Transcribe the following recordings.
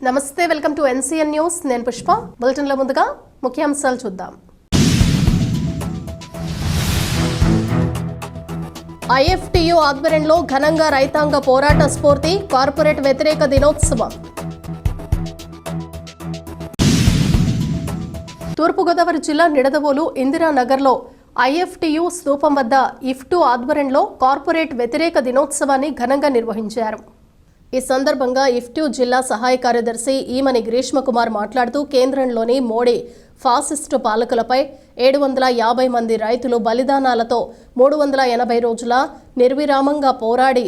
నమస్తే, welcome to NCN news. నేను పుష్ప. బులెటిన్లో ముందుగా ముఖ్యాంశాలు చూద్దాం. ఐఎఫ్టీయూ ఆధ్వర్యంలో ఘనంగా రైతాంగ పోరాట స్ఫూర్తి కార్పొరేట్ వ్యతిరేక దినోత్సవం. తూర్పుగోదావరి జిల్లా నిడదవోలు ఇందిరానగర్లో ఐఎఫ్టీయూ స్తూపం వద్ద ఇఫ్టు ఆధ్వర్యంలో కార్పొరేట్ వ్యతిరేక దినోత్సవాన్ని ఘనంగా నిర్వహించారు. ఈ సందర్భంగా ఇఫ్టు జిల్లా సహాయ కార్యదర్శి ఈమని గ్రీష్మకుమార్ మాట్లాడుతూ కేంద్రంలోని మోడీ ఫాసిస్టు పాలకులపై 750 మంది రైతులు బలిదానాలతో 380 రోజుల నిర్విరామంగా పోరాడి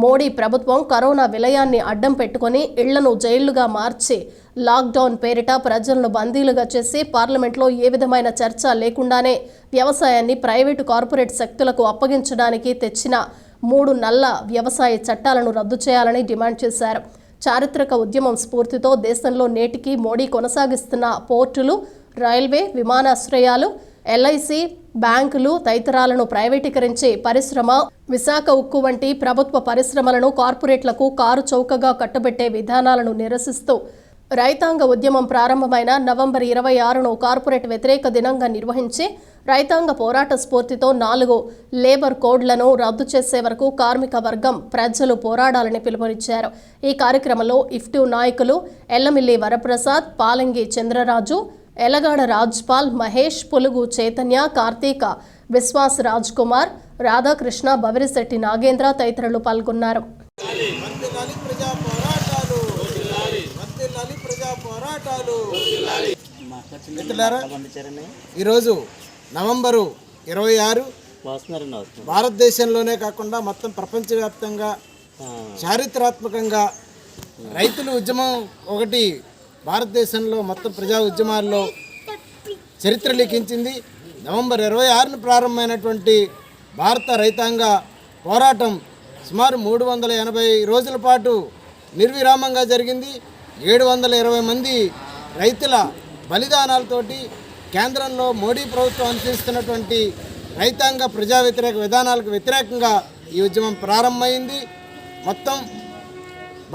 మోడీ ప్రభుత్వం కరోనా విలయాన్ని అడ్డం పెట్టుకుని ఇళ్లను జైళ్లుగా మార్చి లాక్డౌన్ పేరిట ప్రజలను బందీలుగా చేసి పార్లమెంట్లో ఏ విధమైన చర్చ లేకుండానే వ్యవసాయాన్ని ప్రైవేటు కార్పొరేట్ శక్తులకు అప్పగించడానికి తెచ్చిన 3 నల్ల వ్యవసాయ చట్టాలను రద్దు చేయాలని డిమాండ్ చేశారు. చారిత్రక ఉద్యమం స్ఫూర్తితో దేశంలో నేటికి మోడీ కొనసాగిస్తున్న పోర్టులు, రైల్వే, విమానాశ్రయాలు, ఎల్ఐసి, బ్యాంకులు తదితరాలను ప్రైవేటీకరించి పరిశ్రమ, విశాఖ ఉక్కు వంటి ప్రభుత్వ పరిశ్రమలను కార్పొరేట్లకు కారు చౌకగా కట్టబెట్టే విధానాలను నిరసిస్తూ రైతాంగ ఉద్యమం ప్రారంభమైన నవంబర్ 26ను కార్పొరేట్ వ్యతిరేక దినంగా నిర్వహించి రైతాంగ పోరాట స్ఫూర్తితో 4 లేబర్ కోడ్లను రద్దు చేసే వరకు కార్మిక వర్గం ప్రజలు పోరాడాలని పిలుపునిచ్చారు. ఈ కార్యక్రమంలో ఇఫ్టు నాయకులు ఎల్లమిల్లి వరప్రసాద్, పాలంగి చంద్రరాజు, ఎలగాడ రాజ్పాల్, మహేష్, పులుగు చైతన్య, కార్తీక, విశ్వాస్ రాజ్ కుమార్, రాధాకృష్ణ, బవిరిశెట్టి నాగేంద్ర తదితరులు పాల్గొన్నారు. ఈరోజు నవంబరు 26 భారతదేశంలోనే కాకుండా మొత్తం ప్రపంచవ్యాప్తంగా చారిత్రాత్మకంగా రైతుల ఉద్యమం ఒకటి భారతదేశంలో మొత్తం ప్రజా ఉద్యమాల్లో చరిత్ర లిఖించింది. నవంబర్ 26న ప్రారంభమైనటువంటి భారత రైతాంగ పోరాటం సుమారు 380 రోజుల పాటు నిర్విరామంగా జరిగింది. 720 మంది రైతుల బలిదానాలతోటి కేంద్రంలో మోడీ ప్రభుత్వం అనుసరిస్తున్నటువంటి రైతాంగ ప్రజా వ్యతిరేక విధానాలకు వ్యతిరేకంగా ఈ ఉద్యమం ప్రారంభమైంది. మొత్తం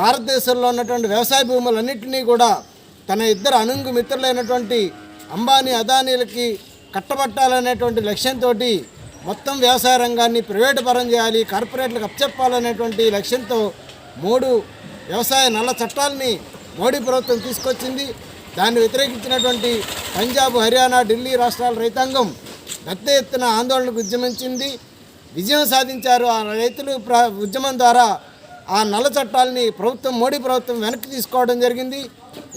భారతదేశంలో ఉన్నటువంటి వ్యవసాయ భూములన్నింటినీ కూడా తన ఇద్దరు అనుంగు మిత్రులైనటువంటి అంబానీ, అదానీలకి కట్టబట్టాలనేటువంటి లక్ష్యంతో మొత్తం వ్యవసాయ రంగాన్ని ప్రైవేటు పరం చేయాలి, కార్పొరేట్లకు అప్పచెప్పాలనేటువంటి లక్ష్యంతో 3 వ్యవసాయ నల్ల చట్టాలని మోడీ ప్రభుత్వం తీసుకొచ్చింది. దాన్ని వ్యతిరేకించినటువంటి పంజాబ్, హర్యానా, ఢిల్లీ రాష్ట్రాల రైతాంగం పెద్ద ఎత్తున ఆందోళనకు ఉద్యమించింది. విజయం సాధించారు. ఆ రైతులు ఉద్యమం ద్వారా ఆ నల్ల చట్టాలని మోడీ ప్రభుత్వం వెనక్కి తీసుకోవడం జరిగింది.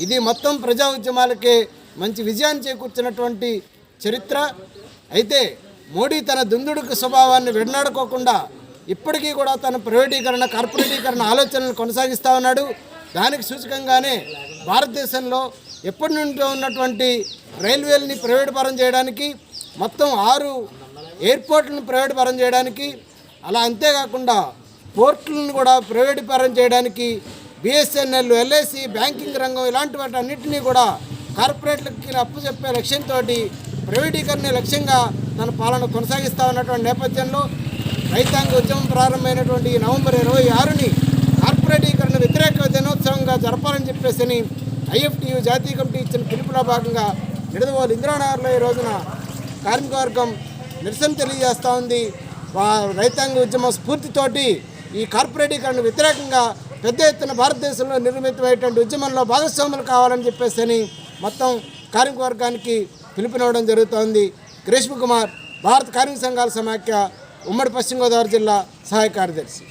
ఇది మొత్తం ప్రజా ఉద్యమాలకే మంచి విజయాన్ని చేకూర్చినటువంటి చరిత్ర. అయితే మోడీ తన దుందుడుకు స్వభావాన్ని విడనాడుకోకుండా ఇప్పటికీ కూడా తన ప్రైవేటీకరణ, కార్పొరేటీకరణ ఆలోచనలు కొనసాగిస్తూ ఉన్నాడు. దానికి సూచకంగానే భారతదేశంలో ఎప్పటి నుండో ఉన్నటువంటి రైల్వేలని ప్రైవేటు పరం చేయడానికి, మొత్తం 6 ఎయిర్పోర్ట్లను ప్రైవేటు పరం చేయడానికి, అలా అంతేకాకుండా పోర్టులను కూడా ప్రైవేటు పరం చేయడానికి, బిఎస్ఎన్ఎల్, ఎల్ఐసి, బ్యాంకింగ్ రంగం ఇలాంటి వాటి అన్నింటినీ కూడా కార్పొరేట్లకి అప్పచెప్పే లక్ష్యంతో ప్రైవేటీకరణ లక్ష్యంగా తన పాలన కొనసాగిస్తూ ఉన్నటువంటి నేపథ్యంలో రైతాంగ ఉద్యమం ప్రారంభమైనటువంటి నవంబర్ 26ని కార్పొరేటీకరణ వ్యతిరేక దినోత్సవంగా జరపాలని చెప్పేసి ఐఎఫ్టీయూ జాతీయ కమిటీ ఇచ్చిన పిలుపులో భాగంగా నిడదవోలు ఇందిరానగర్లో ఈ రోజున కార్మిక వర్గం నిరసన తెలియజేస్తూ ఉంది. రైతాంగ ఉద్యమ స్ఫూర్తితోటి ఈ కార్పొరేటీకరణ వ్యతిరేకంగా పెద్ద ఎత్తున భారతదేశంలో నిర్మితమైనటువంటి ఉద్యమంలో భాగస్వాములు కావాలని చెప్పేసి మొత్తం కార్మిక వర్గానికి పిలుపునివ్వడం జరుగుతోంది. గ్రీష్మకుమార్, భారత కార్మిక సంఘాల సమాఖ్య, ఉమ్మడి పశ్చిమ గోదావరి జిల్లా సహాయ కార్యదర్శి.